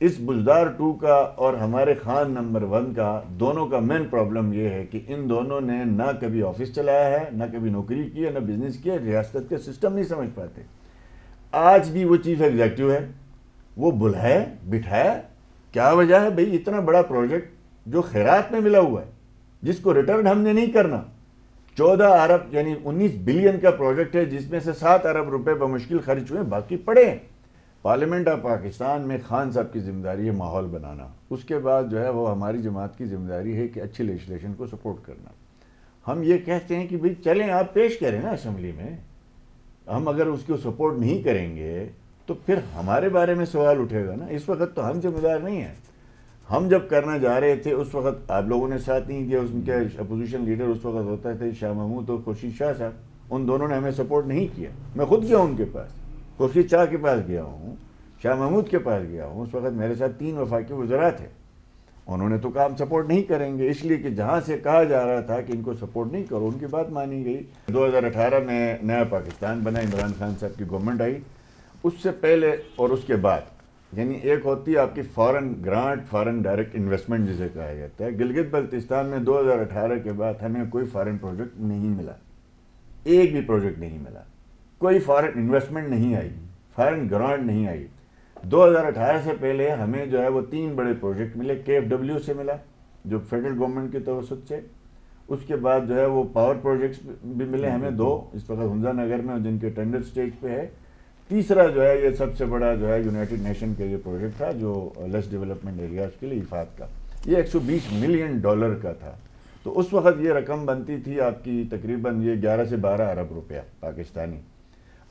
اس بزدار 2 کا اور ہمارے خان نمبر 1 کا دونوں کا مین پرابلم یہ ہے کہ ان دونوں نے نہ کبھی آفس چلایا ہے، نہ کبھی نوکری کی ہے، نہ بزنس کیا، ریاست کے سسٹم نہیں سمجھ پاتے. آج بھی وہ چیف ایگزیکٹو ہے، وہ بلائے بٹھایا، کیا وجہ ہے بھئی؟ اتنا بڑا پروجیکٹ جو خیرات میں ملا ہوا ہے، جس کو ریٹرن ہم نے نہیں کرنا، 14 ارب یعنی 19 بلین کا پروجیکٹ ہے، جس میں سے 7 ارب روپے بمشکل خرچ ہوئے، باقی پڑے ہیں. پارلیمنٹ آف پاکستان میں خان صاحب کی ذمہ داری ہے ماحول بنانا، اس کے بعد جو ہے وہ ہماری جماعت کی ذمہ داری ہے کہ اچھی لیجسلیشن کو سپورٹ کرنا. ہم یہ کہتے ہیں کہ بھئی چلیں آپ پیش کریں نا اسمبلی میں. ہم اگر اس کو سپورٹ نہیں کریں گے تو پھر ہمارے بارے میں سوال اٹھے گا نا. اس وقت تو ہم ذمہ دار نہیں ہیں. ہم جب کرنا جا رہے تھے اس وقت آپ لوگوں نے ساتھ نہیں دیا. اس کے اپوزیشن لیڈر اس وقت ہوتا تھے شاہ محمود اور خورشید شاہ صاحب، ان دونوں نے ہمیں سپورٹ نہیں کیا. میں خود گیا ان کے پاس، خورشید شاہ کے پاس گیا ہوں، شاہ محمود کے پاس گیا ہوں. اس وقت میرے ساتھ 3 وفاقی وزراء تھے. انہوں نے تو کہا ہم سپورٹ نہیں کریں گے، اس لیے کہ جہاں سے کہا جا رہا تھا کہ ان کو سپورٹ نہیں کرو، ان کی بات مانی گئی. 2018 میں نیا پاکستان بنا، عمران خان صاحب کی گورنمنٹ آئی. اس سے پہلے اور اس کے بعد یعنی ایک ہوتی ہے آپ کی foreign grant, foreign direct investment جسے کہا جاتا ہے. گلگت بلتستان میں 2018 کے بعد ہمیں کوئی فارن پروجیکٹ نہیں ملا، ایک بھی پروجیکٹ نہیں ملا. کوئی فارن انویسٹمنٹ نہیں آئی، فارن گرانٹ نہیں آئی. 2018 سے پہلے ہمیں جو ہے وہ 3 بڑے پروجیکٹ ملے. KFW سے ملا جو فیڈرل گورنمنٹ کے توسط سے. اس کے بعد جو ہے وہ پاور پروجیکٹس بھی ملے ہمیں 2 اس وقت حمزہ نگر میں، جن کے ٹینڈر سٹیج پہ ہے. تیسرا جو ہے یہ سب سے بڑا جو ہے یونائٹڈ نیشن کا یہ پروجیکٹ تھا جو لیس ڈیولپمنٹ ایریاز کے لیے افاد کا، یہ $120 ملین کا تھا. تو اس وقت یہ رقم بنتی تھی آپ کی تقریباً یہ 11 سے 12 ارب روپیہ پاکستانی.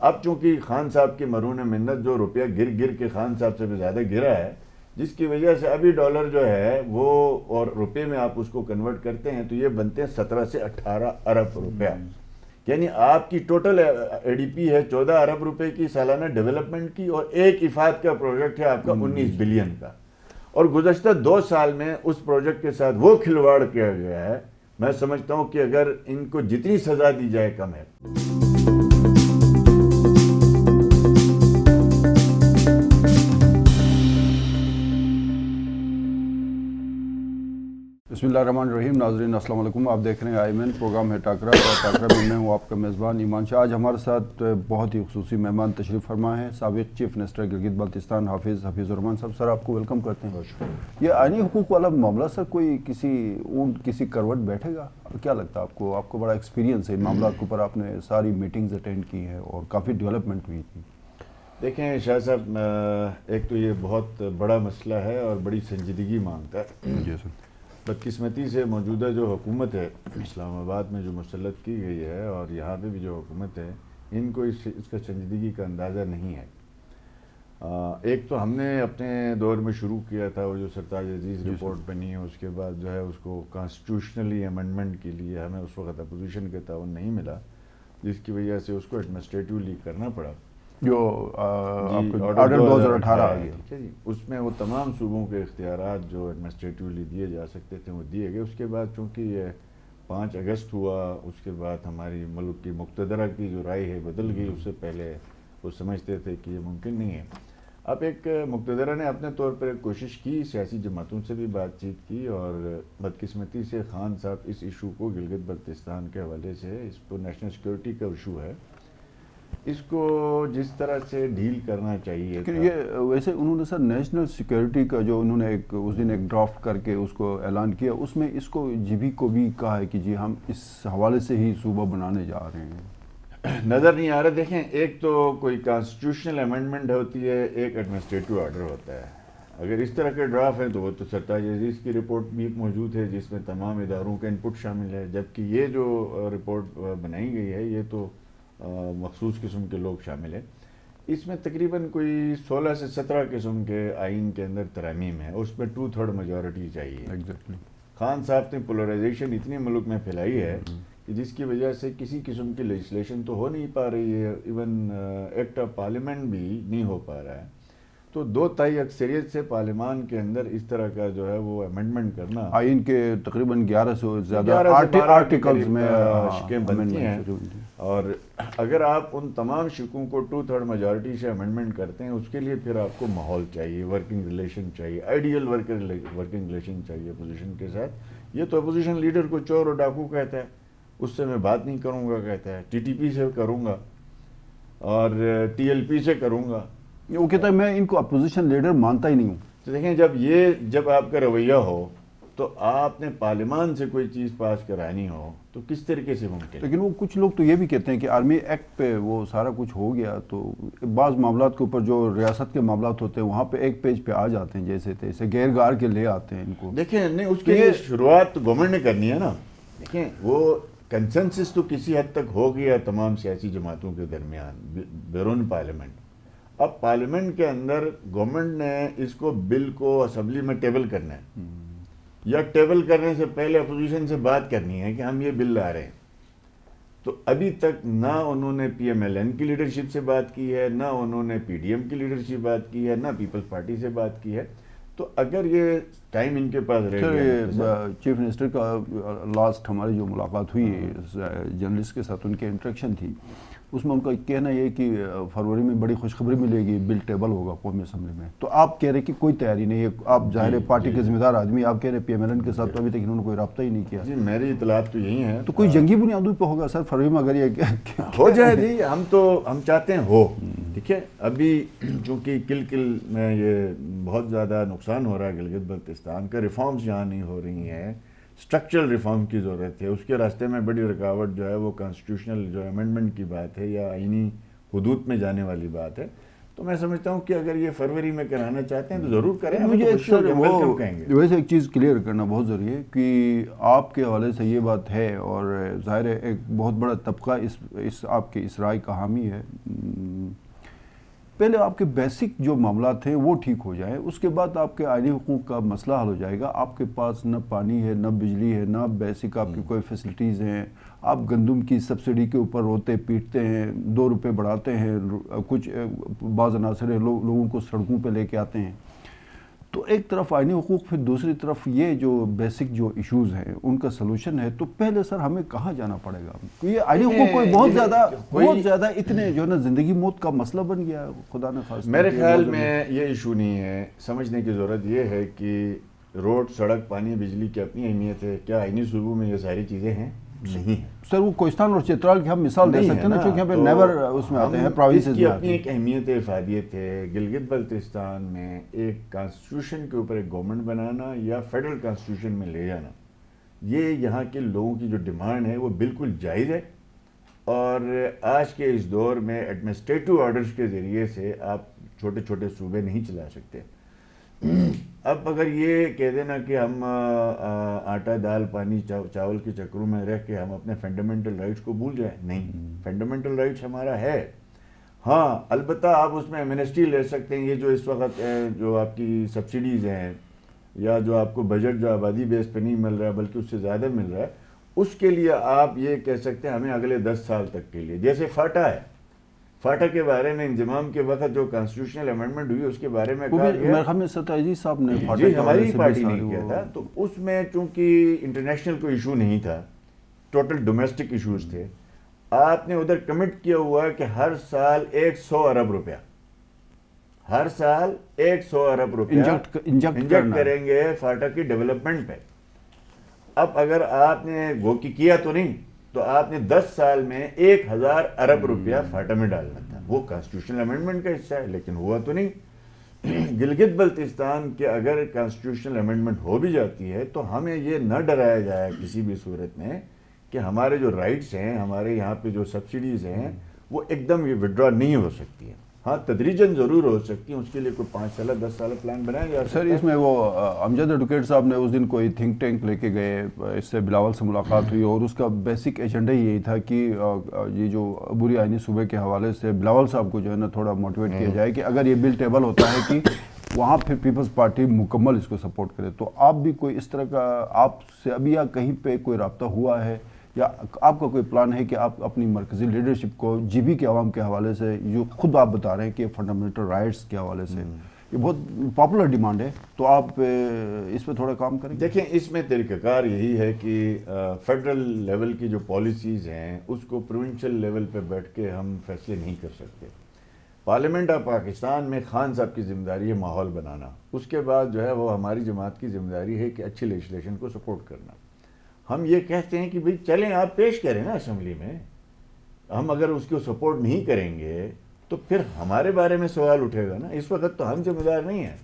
اب چونکہ خان صاحب کی مرہون منت جو روپیہ گر گر کے خان صاحب سے بھی زیادہ گرا ہے، جس کی وجہ سے ابھی ڈالر جو ہے وہ اور روپے میں آپ اس کو کنورٹ کرتے ہیں تو یہ بنتے ہیں 17 سے 18 ارب روپیہ. یعنی آپ کی ٹوٹل ADP ہے 14 ارب روپے کی سالانہ ڈیولپمنٹ کی، اور ایک افاد کا پروجیکٹ ہے آپ کا 19 بلین کا. اور گزشتہ 2 سال میں اس پروجیکٹ کے ساتھ وہ کھلواڑ کیا گیا ہے، میں سمجھتا ہوں کہ اگر ان کو جتنی سزا دی جائے کم ہے. بسم اللہ الرحمن الرحیم. ناظرین السلام علیکم. آپ دیکھ رہے ہیں IMN، پروگرام ہے ٹاکرا، اور ٹاکرا میں میں ہوں آپ کا میزبان ایمان شاہ. آج ہمارے ساتھ بہت ہی خصوصی مہمان تشریف فرما ہے، سابق چیف منسٹر گلگت بلتستان حفیظ الرحمان صاحب. سر آپ کو ویلکم کرتے ہیں. یہ آئینی حقوق والا معاملہ سر کوئی کسی کروٹ بیٹھے گا؟ کیا لگتا ہے آپ کو بڑا ایکسپیرینس ہے ان معاملات کے اوپر، آپ نے ساری میٹنگز اٹینڈ کی ہیں اور کافی ڈیولپمنٹ ہوئی تھی. دیکھیں شاہ صاحب، ایک تو یہ بہت بڑا مسئلہ ہے اور بڑی سنجیدگی مانگتا ہے. جی سر. بدقسمتی سے موجودہ جو حکومت ہے اسلام آباد میں جو مسلط کی گئی ہے، اور یہاں پہ بھی جو حکومت ہے، ان کو اس کا سنجیدگی کا اندازہ نہیں ہے. ایک تو ہم نے اپنے دور میں شروع کیا تھا وہ جو سرتاج عزیز رپورٹ بنی ہے، اس کے بعد جو ہے اس کو کانسٹیٹیوشنلی امینڈمنٹ کے لیے ہمیں اس وقت اپوزیشن کا تعاون نہیں ملا، جس کی وجہ سے اس کو ایڈمنسٹریٹیولی کرنا پڑا. جو آرڈر 2018 آ گیا، اس میں وہ تمام صوبوں کے اختیارات جو ایڈمنسٹریٹیولی دیے جا سکتے تھے وہ دیے گئے. اس کے بعد چونکہ یہ 5 اگست ہوا، اس کے بعد ہماری ملک کی مقتدرہ کی جو رائے ہے بدل گئی. اس سے پہلے وہ سمجھتے تھے کہ یہ ممکن نہیں ہے. اب ایک مقتدرہ نے اپنے طور پر ایک کوشش کی، سیاسی جماعتوں سے بھی بات چیت کی، اور بدقسمتی سے خان صاحب اس ایشو کو گلگت بلتستان کے حوالے سے، اس کو نیشنل سیکورٹی کا ایشو ہے، اس کو جس طرح سے ڈیل کرنا چاہیے تھا. یہ ویسے انہوں نے سر نیشنل سیکیورٹی کا جو انہوں نے اس دن ایک ڈرافٹ کر کے اس کو اعلان کیا، اس میں اس کو جی کو بھی کہا ہے کہ جی ہم اس حوالے سے ہی صوبہ بنانے جا رہے ہیں. نظر نہیں آ رہا. دیکھیں، ایک تو کوئی کانسٹیٹیوشنل امینڈمنٹ ہوتی ہے، ایک ایڈمنسٹریٹو آرڈر ہوتا ہے. اگر اس طرح کے ڈرافٹ ہیں تو وہ تو سرتاج عزیز کی رپورٹ بھی موجود ہے جس میں تمام اداروں کا انپٹ شامل ہے، جبکہ یہ جو رپورٹ بنائی گئی ہے یہ تو مخصوص قسم کے لوگ شامل ہیں. اس میں تقریباً کوئی 16 سے 17 قسم کے آئین کے اندر ترامیم ہے. اس میں 2/3 میجورٹی چاہیے. ایگزیکٹلی. خان صاحب نے پولرائزیشن اتنی ملک میں پھیلائی ہے کہ جس کی وجہ سے کسی قسم کی لیجسلیشن تو ہو نہیں پا رہی ہے، ایون ایکٹ آف پارلیمنٹ بھی نہیں ہو پا رہا ہے. تو 2/3 اکثریت سے پارلیمان کے اندر اس طرح کا جو ہے وہ امینڈمنٹ کرنا، آئین کے تقریباً 11 سے زیادہ آرٹیکلز میں شکیں بنتی ہیں. اور اگر آپ ان تمام شکوں کو 2/3 میجارٹی سے امینڈمنٹ کرتے ہیں، اس کے لیے پھر آپ کو ماحول چاہیے، ورکنگ ریلیشن چاہیے، آئیڈیل ورکنگ ریلیشن چاہیے اپوزیشن کے ساتھ. یہ تو اپوزیشن لیڈر کو چور اور ڈاکو کہتا ہے، اس سے میں بات نہیں کروں گا کہتا ہے، ٹی ٹی پی سے کروں گا اور ٹی ایل پی سے کروں گا. وہ کہتا ہے میں ان کو اپوزیشن لیڈر مانتا ہی نہیں ہوں. تو دیکھیں جب آپ کا رویہ ہو تو آپ نے پارلیمان سے کوئی چیز پاس کرانی ہو تو کس طریقے سے ممکن ہے؟ لیکن وہ کچھ لوگ تو یہ بھی کہتے ہیں کہ آرمی ایکٹ پہ وہ سارا کچھ ہو گیا، تو بعض معاملات کے اوپر جو ریاست کے معاملات ہوتے ہیں وہاں پہ ایک پیج پہ آ جاتے ہیں، جیسے تیسے غیر گار کے لے آتے ہیں ان کو. دیکھیں نہیں، اس کے لیے شروعات تو گورنمنٹ نے کرنی ہے نا. دیکھیں وہ کنسنسس تو کسی حد تک ہو گیا تمام سیاسی جماعتوں کے درمیان بیرون پارلیمنٹ. اب پارلیمنٹ کے اندر گورنمنٹ نے اس کو بل کو اسمبلی میں ٹیبل کرنا ہے، یا ٹیبل کرنے سے پہلے اپوزیشن سے بات کرنی ہے کہ ہم یہ بل لا رہے ہیں. تو ابھی تک نہ انہوں نے پی ایم ایل این کی لیڈرشپ سے بات کی ہے، نہ انہوں نے پی ڈی ایم کی لیڈرشپ بات کی ہے، نہ پیپلز پارٹی سے بات کی ہے. تو اگر یہ ٹائم ان کے پاس رہ گیا. چیف منسٹر کا لاسٹ ہماری جو ملاقات ہوئی جرنلسٹ کے ساتھ، ان کی انٹریکشن تھی، اس میں ان کا کہنا یہ کہ فروری میں بڑی خوشخبری ملے گی، بل ٹیبل ہوگا قومی اسمبلی میں. تو آپ کہہ رہے کہ کوئی تیاری نہیں ہے، آپ ظاہر پارٹی کے ذمہ دار آدمی، آپ کہہ رہے پی ایم ایل این کے ساتھ تو ابھی تک انہوں نے کوئی رابطہ ہی نہیں کیا. جی میری اطلاعات تو یہی ہیں. تو کوئی جنگی بنیادوں پہ ہوگا سر فروری میں اگر یہ ہو جائے. جی ہم چاہتے ہیں ہو. ٹھیک ہے، ابھی چونکہ کل میں یہ بہت زیادہ نقصان ہو رہا ہے گلگت بلتستان کا، ریفارمز یہاں نہیں ہو رہی ہیں، اسٹرکچرل ریفارم کی ضرورت ہے. اس کے راستے میں بڑی رکاوٹ جو ہے وہ کانسٹیٹیوشنل جو امینڈمنٹ کی بات ہے یا آئینی حدود میں جانے والی بات ہے. تو میں سمجھتا ہوں کہ اگر یہ فروری میں کرانا چاہتے ہیں تو ضرور کریں. مجھے ویلکم کہیں گے. ویسے ایک چیز کلیئر کرنا بہت ضروری ہے کہ آپ کے حوالے سے یہ بات ہے، اور ظاہر ہے ایک بہت بڑا طبقہ اس آپ کے اس رائے کا حامی ہے. پہلے آپ کے بیسک جو معاملات ہیں وہ ٹھیک ہو جائیں، اس کے بعد آپ کے آئینی حقوق کا مسئلہ حل ہو جائے گا. آپ کے پاس نہ پانی ہے، نہ بجلی ہے، نہ بیسک آپ کی کوئی فیسلٹیز ہیں. آپ گندم کی سبسڈی کے اوپر روتے پیٹتے ہیں، 2 روپے بڑھاتے ہیں، کچھ بعض عناصر لوگوں کو سڑکوں پہ لے کے آتے ہیں. تو ایک طرف آئینی حقوق، پھر دوسری طرف یہ جو بیسک جو ایشوز ہیں ان کا سلوشن ہے. تو پہلے سر ہمیں کہاں جانا پڑے گا؟ یہ آئینی حقوق کوئی بہت زیادہ اتنے جو ہے نا زندگی موت کا مسئلہ بن گیا خدا نہ خواستہ. میرے خیال میں یہ ایشو نہیں ہے. سمجھنے کی ضرورت یہ ہے کہ روڈ، سڑک، پانی، بجلی کی اپنی اہمیت ہے. کیا آئینی صوبوں میں یہ ساری چیزیں ہیں؟ نہیں سر. وہ کوہستان اور چترال کی ہم مثال دے سکتے ہیں نا، چونکہ ہم نیور اس میں آتے ہیں، پروونسز کی اپنی ایک اہمیت افادیت ہے. گلگت بلتستان میں ایک کانسٹیٹیوشن کے اوپر ایک گورنمنٹ بنانا یا فیڈرل کانسٹیٹیوشن میں لے جانا، یہ یہاں کے لوگوں کی جو ڈیمانڈ ہے وہ بالکل جائز ہے. اور آج کے اس دور میں ایڈمنسٹریٹو آرڈرز کے ذریعے سے آپ چھوٹے چھوٹے صوبے نہیں چلا سکتے. اب اگر یہ کہہ دینا کہ ہم آٹا، دال، پانی، چاول کے چکروں میں رہ کے ہم اپنے فنڈامنٹل رائٹس کو بھول جائیں، نہیں. فنڈامنٹل رائٹس ہمارا ہے. ہاں البتہ آپ اس میں ایمنسٹی لے سکتے ہیں. یہ جو اس وقت جو آپ کی سبسڈیز ہیں یا جو آپ کو بجٹ جو آبادی بیس پہ نہیں مل رہا ہے بلکہ اس سے زیادہ مل رہا ہے، اس کے لیے آپ یہ کہہ سکتے ہیں ہمیں اگلے 10 سال تک کے لیے. جیسے فاٹا ہے، فاٹا کے بارے میں انضمام کے وقت جو کانسٹیٹیوشنل امینڈمنٹ ہوئی اس کے بارے میں کہا گیا، میرے خیال میں ستائجی صاحب نے جی ہماری پارٹی نے کیا تھا. تو اس میں چونکہ انٹرنیشنل کوئی ایشو نہیں تھا، ٹوٹل ڈومیسٹک ایشوز تھے. آپ نے ادھر کمٹ کیا ہوا کہ ہر سال 100 ارب روپیہ، ہر سال 100 ارب روپیہ انجیکٹ کریں گے فاٹا کی ڈیولپمنٹ پہ. اب اگر آپ نے وہ کیا تو نہیں، تو آپ نے 10 سال میں 1000 ارب روپیہ فاٹا میں ڈالنا تھا. وہ کانسٹیٹیوشنل امینڈمنٹ کا حصہ ہے لیکن ہوا تو نہیں. گلگت بلتستان کے اگر کانسٹیٹیوشنل امینڈمنٹ ہو بھی جاتی ہے تو ہمیں یہ نہ ڈرایا جائے کسی بھی صورت میں کہ ہمارے جو رائٹس ہیں، ہمارے یہاں پہ جو سبسڈیز ہیں وہ ایک دم یہ وڈرا نہیں ہو سکتی ہیں. ہاں تدریجاً ضرور ہو سکتی ہیں. اس کے لیے کوئی 5 سالہ 10 سالہ پلان بنایا جا سکتا ہے. سر اس میں وہ امجد ایڈوکیٹ صاحب نے اس دن کوئی تھنک ٹینک لے کے گئے، اس سے بلاول سے ملاقات ہوئی اور اس کا بیسک ایجنڈا یہی تھا کہ یہ جو عبوری آئینی صوبے کے حوالے سے بلاول صاحب کو جو ہے نا تھوڑا موٹیویٹ کیا جائے کہ اگر یہ بل ٹیبل ہوتا ہے کہ وہاں پھر پیپلز پارٹی مکمل اس کو سپورٹ کرے. تو آپ بھی کوئی اس طرح کا آپ سے ابھی یا کہیں پہ کوئی رابطہ ہوا ہے یا آپ کا کوئی پلان ہے کہ آپ اپنی مرکزی لیڈرشپ کو جی بی کے عوام کے حوالے سے جو خود آپ بتا رہے ہیں کہ فنڈامنٹل رائٹس کے حوالے سے یہ بہت پاپولر ڈیمانڈ ہے، تو آپ اس پہ تھوڑا کام کریں گے؟ دیکھیں اس میں طریقہ کار یہی ہے کہ فیڈرل لیول کی جو پالیسیز ہیں اس کو پروونشل لیول پہ بیٹھ کے ہم فیصلے نہیں کر سکتے. پارلیمنٹ آف پاکستان میں خان صاحب کی ذمہ داری ہے ماحول بنانا، اس کے بعد جو ہے وہ ہماری جماعت کی ذمہ داری ہے کہ اچھی لیجسلیشن کو سپورٹ کرنا. ہم یہ کہتے ہیں کہ بھئی چلیں آپ پیش کریں نا اسمبلی میں، ہم اگر اس کو سپورٹ نہیں کریں گے تو پھر ہمارے بارے میں سوال اٹھے گا نا. اس وقت تو ہم ذمہ دار نہیں ہیں.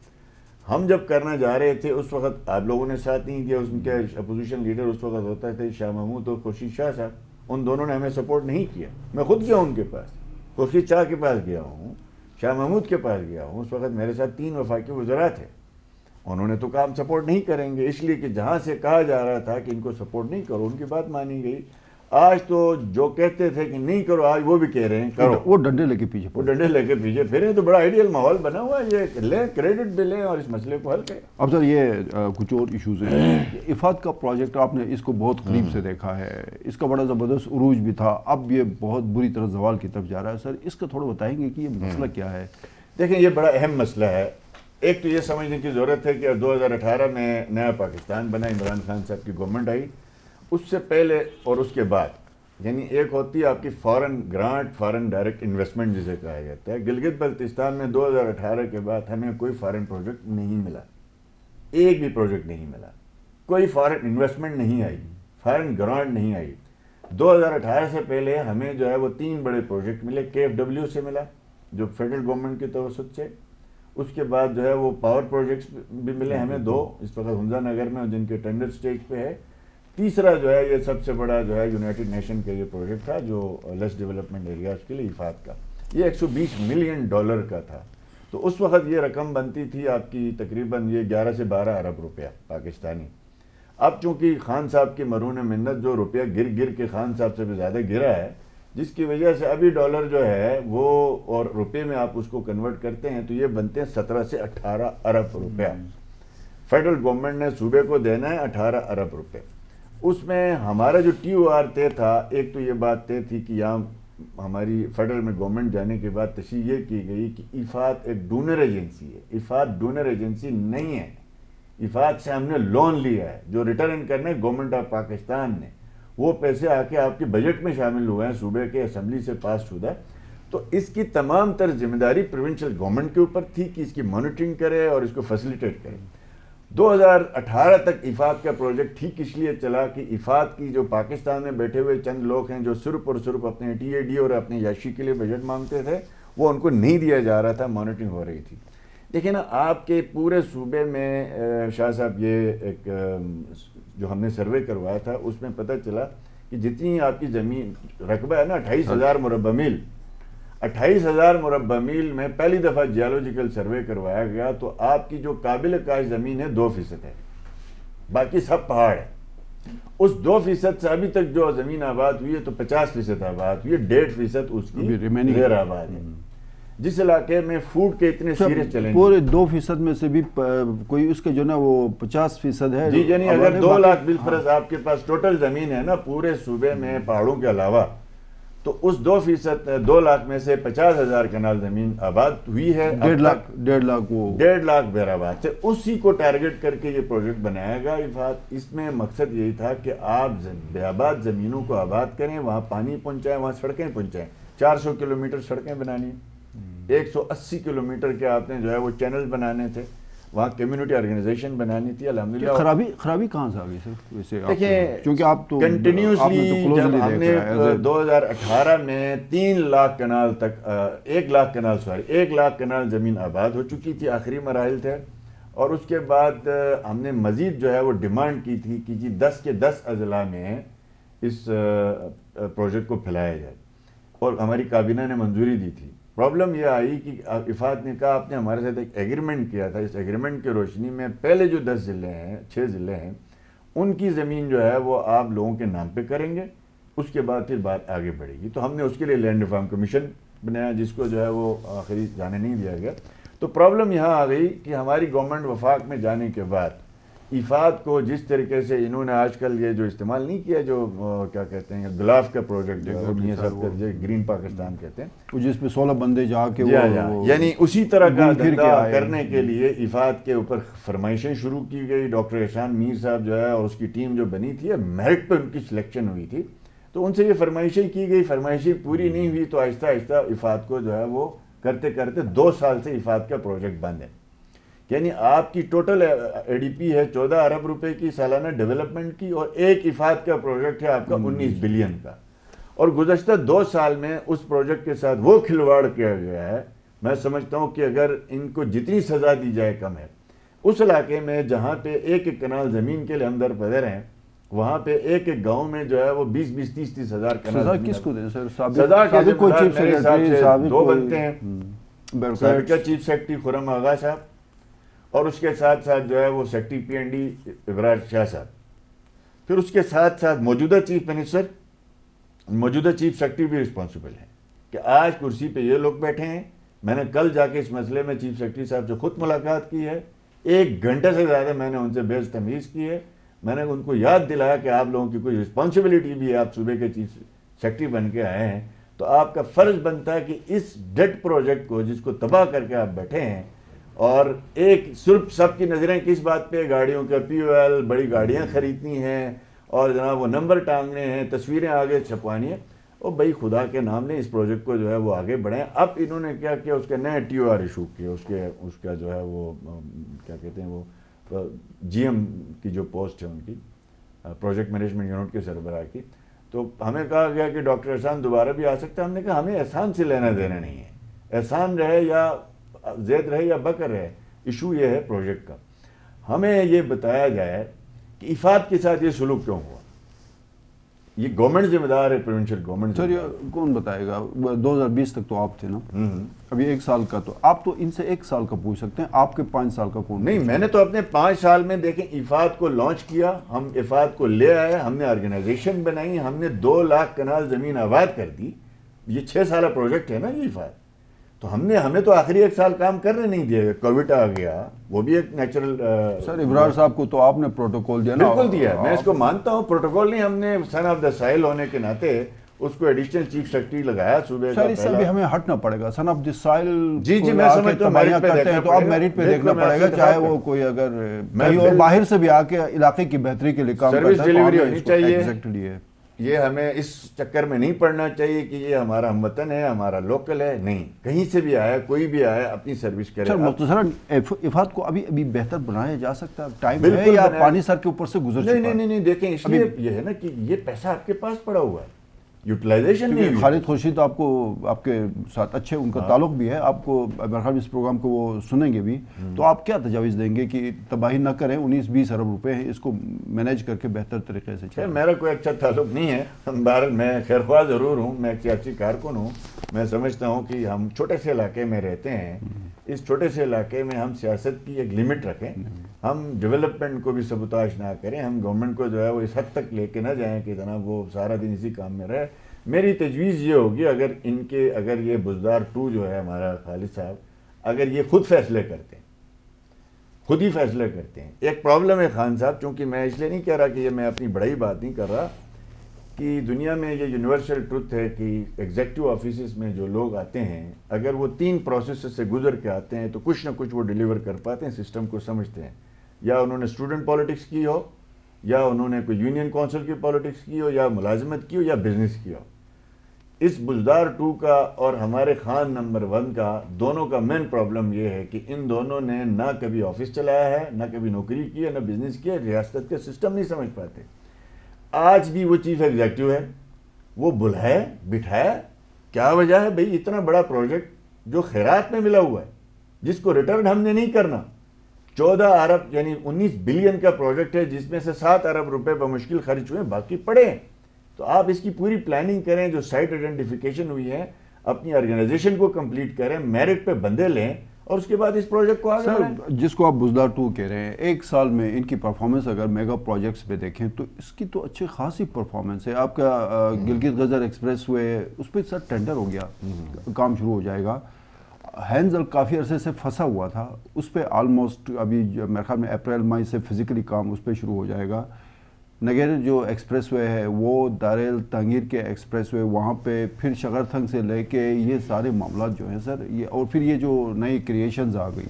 ہم جب کرنا جا رہے تھے اس وقت آپ لوگوں نے ساتھ نہیں کیا. ان کے اپوزیشن لیڈر اس وقت ہوتا تھے شاہ محمود اور خورشید شاہ صاحب، ان دونوں نے ہمیں سپورٹ نہیں کیا. میں خود گیا ان کے پاس، خورشید شاہ کے پاس گیا ہوں، شاہ محمود کے پاس گیا ہوں. اس وقت میرے ساتھ 3 وفاقی وزراء تھے. انہوں نے تو کہا ہم سپورٹ نہیں کریں گے، اس لیے کہ جہاں سے کہا جا رہا تھا کہ ان کو سپورٹ نہیں کرو ان کی بات مانی گئی. آج تو جو کہتے تھے کہ نہیں کرو آج وہ بھی کہہ رہے ہیں کرو. وہ ڈنڈے لے کے پیچھے وہ ڈنڈے لے کے پیچھے پھریں تو بڑا آئیڈیل ماحول بنا ہوا ہے. یہ لیں کریڈٹ بھی لیں اور اس مسئلے کو حل کریں. اب سر یہ کچھ اور ایشوز ہیں. افاد کا پروجیکٹ آپ نے اس کو بہت قریب سے دیکھا ہے، اس کا بڑا زبردست عروج بھی تھا، اب یہ بہت بری طرح زوال کی طرف جا رہا ہے. سر اس کا تھوڑا بتائیں گے کہ یہ مسئلہ کیا ہے؟ دیکھیں یہ بڑا اہم مسئلہ ہے. ایک تو یہ سمجھنے کی ضرورت ہے کہ 2018 میں نیا پاکستان بنا، عمران خان صاحب کی گورنمنٹ آئی. اس سے پہلے اور اس کے بعد یعنی ایک ہوتی ہے آپ کی foreign grant, foreign direct investment جسے کہا جاتا ہے. گلگت بلتستان میں 2018 کے بعد ہمیں کوئی فارن پروجیکٹ نہیں ملا، ایک بھی پروجیکٹ نہیں ملا. کوئی فارن انویسٹمنٹ نہیں آئی، فارن گرانٹ نہیں آئی. 2018 سے پہلے ہمیں جو ہے وہ 3 بڑے پروجیکٹ ملے. KFW سے ملا جو فیڈرل گورنمنٹ کے توسط سے، اس کے بعد جو ہے وہ پاور پروجیکٹس بھی ملے ہمیں 2 اس وقت حمزہ نگر میں جن کے ٹینڈر سٹیج پہ ہے. تیسرا جو ہے یہ سب سے بڑا جو ہے یونائٹڈ نیشن کا یہ پروجیکٹ تھا جو لیس ڈیولپمنٹ ایریاز کے لیے افاد کا، یہ $120 ملین کا تھا. تو اس وقت یہ رقم بنتی تھی آپ کی تقریباً یہ 11 سے 12 ارب روپیہ پاکستانی. اب چونکہ خان صاحب کی مرہون منت جو روپیہ گر کے خان صاحب سے بھی زیادہ گرا ہے، جس کی وجہ سے ابھی ڈالر جو ہے وہ اور روپے میں آپ اس کو کنورٹ کرتے ہیں تو یہ بنتے ہیں 17 سے 18 ارب روپیہ. فیڈرل گورنمنٹ نے صوبے کو دینا ہے 18 ارب روپے. اس میں ہمارا جو TOR طے تھا، ایک تو یہ بات طے تھی کہ یہاں ہماری فیڈرل میں گورنمنٹ جانے کے بعد تشریح یہ کی گئی کہ افاد ایک ڈونر ایجنسی ہے. افاد ڈونر ایجنسی نہیں ہے. افاد سے ہم نے لون لیا ہے جو ریٹرن کرنے گورنمنٹ آف پاکستان نے، وہ پیسے آ کے آپ کے بجٹ میں شامل ہوئے ہیں، صوبے کے اسمبلی سے پاس شدہ. تو اس کی تمام تر ذمہ داری پروونشل گورنمنٹ کے اوپر تھی کہ اس کی مانیٹرنگ کرے اور اس کو فیسیلیٹیٹ کرے. 2018 تک افاد کا پروجیکٹ ٹھیک اس لیے چلا کہ افاد کی جو پاکستان میں بیٹھے ہوئے چند لوگ ہیں جو صرف اور صرف اپنے TAD اور اپنے یاشی کے لیے بجٹ مانگتے تھے، وہ ان کو نہیں دیا جا رہا تھا، مانیٹرنگ ہو رہی تھی. دیکھیں نا آپ کے پورے صوبے میں شاہ صاحب یہ ایک جو ہم نے سروے کروایا تھا اس میں پتہ چلا کہ جتنی آپ کی زمین رقبہ ہے نا 28,000 مربع میل، 28,000 مربع میل میں پہلی دفعہ جیولوجیکل سروے کروایا گیا تو آپ کی جو قابل کاشت زمین ہے 2% ہے، باقی سب پہاڑ ہے. اس 2% سے ابھی تک جو زمین آباد ہوئی ہے تو 50% آباد ہوئی ہے، 1.5% اس کی غیر آباد ہے. جس علاقے میں فوڈ کے اتنے سیریس چیلنج، پورے 2% میں سے بھی کوئی اس کے جو نا وہ 50% ہے. جی یعنی اگر 2 لاکھ بالفرض آپ کے پاس ٹوٹل زمین ہے نا پورے صوبے میں پہاڑوں کے علاوہ، تو اس 2 لاکھ میں سے 50,000 کنال زمین آباد ہوئی ہے. 1.5 لاکھ بیر آباد سے اسی کو ٹارگٹ کر کے یہ پروجیکٹ بنایا گیا افاد. اس میں مقصد یہی تھا کہ آپ بے آباد زمینوں کو آباد کریں، وہاں پانی پہنچائیں، وہاں سڑکیں پہنچائیں. 400 کلومیٹر سڑکیں بنانی، 180 کلومیٹر کے آپ نے جو ہے وہ چینل بنانے تھے، وہاں کمیونٹی آرگنائزیشن بنانی تھی. الحمدللہ خرابی کہاں سے آ گئی سر ویسے؟ دیکھیں کیونکہ آپ تو کنٹینیوسلی جب ہم نے 2018 میں 1 لاکھ کنال زمین آباد ہو چکی تھی، آخری مراحل تھے. اور اس کے بعد ہم نے مزید جو ہے وہ ڈیمانڈ کی تھی کہ جی 10 کے 10 اضلاع میں اس پروجیکٹ کو پھیلایا جائے اور ہماری کابینہ نے منظوری دی تھی. پرابلم یہ آئی کہ افاد نے کہا آپ نے ہمارے ساتھ ایک ایگریمنٹ کیا تھا، اس ایگریمنٹ کی روشنی میں پہلے جو 6 ضلع ہیں ان کی زمین جو ہے وہ آپ لوگوں کے نام پہ کریں گے، اس کے بعد پھر بات آگے بڑھے گی. تو ہم نے اس کے لیے لینڈ ریفارم کمیشن بنایا جس کو جو ہے وہ آخری جانے نہیں دیا گیا. تو پرابلم یہاں آ گئی کہ ہماری گورنمنٹ وفاق میں جانے کے بعد افاد کو جس طریقے سے انہوں نے آج کل یہ جو استعمال نہیں کیا جو کیا کہتے ہیں گلاف کا پروجیکٹ یہ سب گرین پاکستان کہتے ہیں جس پہ 16 بندے جا کے یعنی اسی طرح کا دھندا کرنے کے لیے افاد کے اوپر فرمائشیں شروع کی گئی. ڈاکٹر احسان میر صاحب جو ہے اور اس کی ٹیم جو بنی تھی میرٹ پہ ان کی سلیکشن ہوئی تھی تو ان سے یہ فرمائشیں کی گئی. فرمائشیں پوری نہیں ہوئی تو آہستہ آہستہ افاد کو جو ہے وہ کرتے کرتے 2 سال سے افاد کا پروجیکٹ بند ہے. یعنی آپ کی ٹوٹل اے ڈی پی ہے 14 ارب روپے کی سالانہ ڈیولپمنٹ کی اور ایک افاد کا پروجیکٹ ہے آپ کا 19 بلین کا. اور گزشتہ 2 سال میں اس پروجیکٹ کے ساتھ وہ کھلواڑ کیا گیا ہے. میں سمجھتا ہوں کہ اگر ان کو جتنی سزا دی جائے کم ہے. اس علاقے میں جہاں پہ ایک کنال زمین کے لیے ہم در بدر ہیں وہاں پہ ایک گاؤں میں جو ہے وہ 20-20 30-30 ہزار کنال. سزا کس کو دیں سر؟ سزا کے ذمہ دار میرے حساب سے 2 بنتے ہیں. سابقہ چیف سیکرٹری خرم آغا صاحب اور اس کے ساتھ ساتھ جو ہے وہ secretary P N D Ibraj Shah صاحب. پھر اس کے ساتھ ساتھ موجودہ چیف منسٹر موجودہ چیف سیکرٹری بھی رسپانسبل ہیں کہ آج کرسی پہ یہ لوگ بیٹھے ہیں. میں نے کل جا کے اس مسئلے میں چیف سیکرٹری صاحب سے خود ملاقات کی ہے. 1 گھنٹے سے زیادہ میں نے ان سے بحث تمیز کی ہے. میں نے ان کو یاد دلایا کہ آپ لوگوں کی کوئی رسپانسبلٹی بھی ہے. آپ صوبے کے چیف سیکرٹری بن کے آئے ہیں تو آپ کا فرض بنتا ہے کہ اس ڈیڈ پروجیکٹ کو جس کو تباہ کر کے آپ بیٹھے ہیں اور ایک صرف سب کی نظریں کس بات پہ گاڑیوں کا پی او ایل بڑی گاڑیاں خریدنی ہیں اور جناب وہ نمبر ٹانگنے ہیں تصویریں آگے چھپوانی ہیں. اور بھائی خدا کے نام نے اس پروجیکٹ کو جو ہے وہ آگے بڑھیں. اب انہوں نے کیا کیا اس کے نئے ٹی او آر ایشو کیے اس کا جو ہے وہ کیا کہتے ہیں وہ جی ایم کی جو پوسٹ ہے ان کی پروجیکٹ مینجمنٹ یونٹ کے سربراہ کی. تو ہمیں کہا گیا کہ ڈاکٹر احسان دوبارہ بھی آ سکتا ہے. ہم نے کہا ہمیں احسان سے لینا دینا نہیں ہے. احسان رہے یا زید رہے یا بکر رہے ایشو یہ ہے پروجیکٹ کا. ہمیں یہ بتایا جائے کہ افاد کے ساتھ یہ سلوک کیوں ہوا. یہ گورنمنٹ ذمہ دار ہے پروونشل گورنمنٹ. سر یہ کون بتائے گا؟ 2020 تک تو آپ تھے نا. ابھی 1 سال کا تو آپ تو ان سے 1 سال کا پوچھ سکتے ہیں. آپ کے 5 سال کا کون؟ نہیں میں نے تو اپنے 5 سال میں دیکھیں افاد کو لانچ کیا. ہم افاد کو لے آئے. ہم نے آرگنائزیشن بنائی. ہم نے 2 لاکھ کنال زمین آباد کر دی. یہ 6 سالہ پروجیکٹ ہے نا یہ افاد. تو ہمیں تو آخری 1 سال کام کرنے نہیں دیا. کووڈ آ گیا وہ بھی ایک نیچرل. سر ابرار صاحب کو تو آپ نے پروٹوکول دیا نا. بالکل دیا. میں اس کو مانتا ہوں پروٹوکول نہیں. ہم نے سن آف دا سائل ہونے کے ناطے اس کو ایڈیشنل چیف سیکرٹری لگایا صوبے کا. سر اس سے بھی ہمیں ہٹنا پڑے گا. سن آف دی سائل جی میں سمجھتا ہوں میرٹ پہ دیکھنا تو اب میرٹ پہ دیکھنا پڑے گا. چاہے وہ کوئی اگر کہیں اور باہر سے بھی آ کے علاقے کی بہتری کے لیے کام کرتا ہے سروس ڈیلیوری ہونی چاہیے. ایگزیکٹلی ہے. یہ ہمیں اس چکر میں نہیں پڑنا چاہیے کہ یہ ہمارا ہم وطن ہے ہمارا لوکل ہے. نہیں کہیں سے بھی آیا کوئی بھی آیا اپنی سروس کرے. سر مختصراً افاد کو ابھی بہتر بنایا جا سکتا ہے. ٹائم ہے یا پانی سر کے اوپر سے گزر چکا ہے؟ نہیں دیکھیں اس لیے یہ ہے نا کہ یہ پیسہ آپ کے پاس پڑا ہوا ہے. یوٹیلائزیشن نہیں. خالد خورشید آپ کو آپ کے ساتھ اچھے ان کا تعلق بھی ہے. آپ کو برخلاف اس پروگرام کو وہ سنیں گے بھی تو آپ کیا تجاویز دیں گے کہ تباہی نہ کریں؟ 19-20 ارب روپے ہیں اس کو مینیج کر کے بہتر طریقے سے چلیں. میرا کوئی اچھا تعلق نہیں ہے. بہرحال میں خیرخواہ ضرور ہوں. میں ایک سیاسی کارکن ہوں. میں سمجھتا ہوں کہ ہم چھوٹے سے علاقے میں رہتے ہیں. اس چھوٹے سے علاقے میں ہم سیاست کی ایک لمٹ رکھیں. ہم ڈیولپمنٹ کو بھی سبوتاش نہ کریں. ہم گورنمنٹ کو جو ہے وہ اس حد تک لے کے نہ جائیں کہ جناب وہ سارا دن اسی کام میں رہے. میری تجویز یہ ہوگی اگر یہ بزدار 2 جو ہے ہمارا خالد صاحب اگر یہ خود فیصلے کرتے ہیں خود ہی فیصلے کرتے ہیں. ایک پرابلم ہے خان صاحب چونکہ میں اس لیے نہیں کہہ رہا کہ یہ میں اپنی بڑائی بات نہیں کر رہا کہ دنیا میں یہ یونیورسل ٹروتھ ہے کہ ایگزیکٹو آفیسز میں جو لوگ آتے ہیں اگر وہ 3 پروسیس سے گزر کے آتے ہیں تو کچھ نہ کچھ وہ ڈیلیور کر پاتے ہیں. سسٹم کو سمجھتے ہیں. یا انہوں نے اسٹوڈنٹ پالیٹکس کی ہو یا انہوں نے کوئی یونین کونسل کی پالیٹکس کی ہو یا ملازمت کی ہو یا بزنس کی ہو. اس بزدار 2 کا اور ہمارے خان نمبر 1 کا دونوں کا مین پرابلم یہ ہے کہ ان دونوں نے نہ کبھی آفس چلایا ہے نہ کبھی نوکری کی ہے نہ بزنس کیا. ریاست کے سسٹم نہیں سمجھ پاتے. آج بھی وہ چیف ایگزیکٹو ہے وہ بلائے بٹھایا. کیا وجہ ہے بھئی؟ اتنا بڑا پروجیکٹ جو خیرات میں ملا ہوا ہے جس کو ریٹرن ہم نے نہیں کرنا. 14 ارب یعنی 19 بلین کا پروجیکٹ ہے جس میں سے 7 ارب روپے بمشکل خرچ ہوئے. باقی پڑے ہیں. تو آپ اس کی پوری پلاننگ کریں. جو سائٹ آئیڈینٹیفیکیشن ہوئی ہے اپنی آرگنائزیشن کو کمپلیٹ کریں. میرٹ پہ بندے لیں اور اس کے بعد اس پروجیکٹ کو آگے بڑھائیں. جس کو آپ بزدار 2 کہہ رہے ہیں 1 سال میں ان کی پرفارمنس اگر میگا پروجیکٹس پہ دیکھیں تو اس کی تو اچھی خاصی پرفارمنس ہے. آپ کا گلگت غزر ایکسپریس ہوئے اس پہ سر ٹینڈر ہو گیا کام شروع ہو جائے گا. ہینزل کافی عرصے سے پھنسا ہوا تھا، اس پہ آلموسٹ ابھی میرے خیال میں اپریل مئی سے فزیکلی کام اس پہ شروع ہو جائے گا. نگیر جو ایکسپریس وے ہے وہ دارال تنگیر کے ایکسپریس وے، وہاں پہ پھر شگرتھنگ سے لے کے یہ سارے معاملات جو ہیں سر، یہ اور پھر یہ جو نئی کریشنز آ گئی